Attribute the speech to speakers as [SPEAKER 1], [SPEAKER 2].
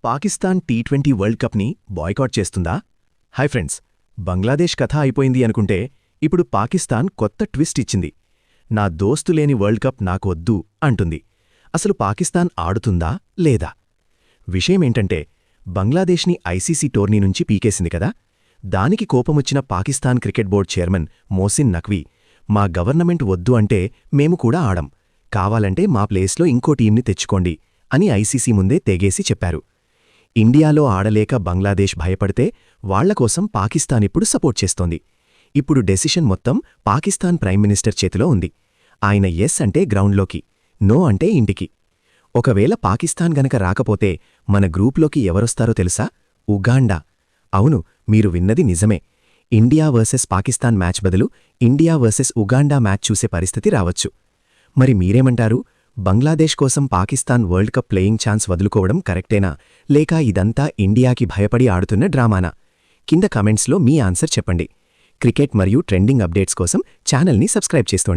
[SPEAKER 1] Pakistan T20 world కప్ని boycott చేస్తుందా? Hi friends, Bangladesh కథ అయిపోయింది అనుకుంటే ఇప్పుడు పాకిస్తాన్ కొత్త ట్విస్ట్ ఇచ్చింది. నా దోస్తు లేని వరల్డ్ కప్ నాకు వద్దు అంటుంది. అసలు పాకిస్తాన్ ఆడుతుందా లేదా? విషయమేంటంటే బంగ్లాదేశ్ని ఐసీసీ టోర్నీ నుంచి పీకేసింది కదా. దానికి కోపమొచ్చిన Pakistan cricket board chairman Mohsin Naqvi, మా గవర్నమెంట్ వద్దు అంటే మేము కూడా ఆడం, కావాలంటే మా ప్లేస్లో ఇంకో టీంని తెచ్చుకోండి అని ఐసీసీ ముందే తెగేసి చెప్పారు. ఇండియాలో ఆడలేక బంగ్లాదేశ్ భయపడితే వాళ్లకోసం పాకిస్తాన్ ఇప్పుడు సపోర్ట్ చేస్తోంది. ఇప్పుడు డెసిషన్ మొత్తం పాకిస్తాన్ ప్రైమ్ మినిస్టర్ చేతిలో ఉంది. ఆయన ఎస్ అంటే గ్రౌండ్లోకి, నో అంటే ఇంటికి. ఒకవేళ పాకిస్తాన్ గనక రాకపోతే మన గ్రూప్లోకి ఎవరొస్తారో తెలుసా? ఉగాండా. అవును, మీరు విన్నది నిజమే. ఇండియా వర్సెస్ పాకిస్తాన్ మ్యాచ్ బదులు ఇండియా వర్సెస్ ఉగాండా మ్యాచ్ చూసే పరిస్థితి రావచ్చు. మరి మీరేమంటారు? బంగ్లాదేశ్ కోసం Pakistan world cup playing chance వదులుకోవడం కరెక్టేనా, లేక ఇదంతా ఇండియాకి భయపడి ఆడుతున్న డ్రామానా? కింద కామెంట్స్లో మీ ఆన్సర్ చెప్పండి. క్రికెట్ మరియు ట్రెండింగ్ అప్డేట్స్ కోసం ఛానల్ని సబ్స్క్రైబ్ చేసుకోండి.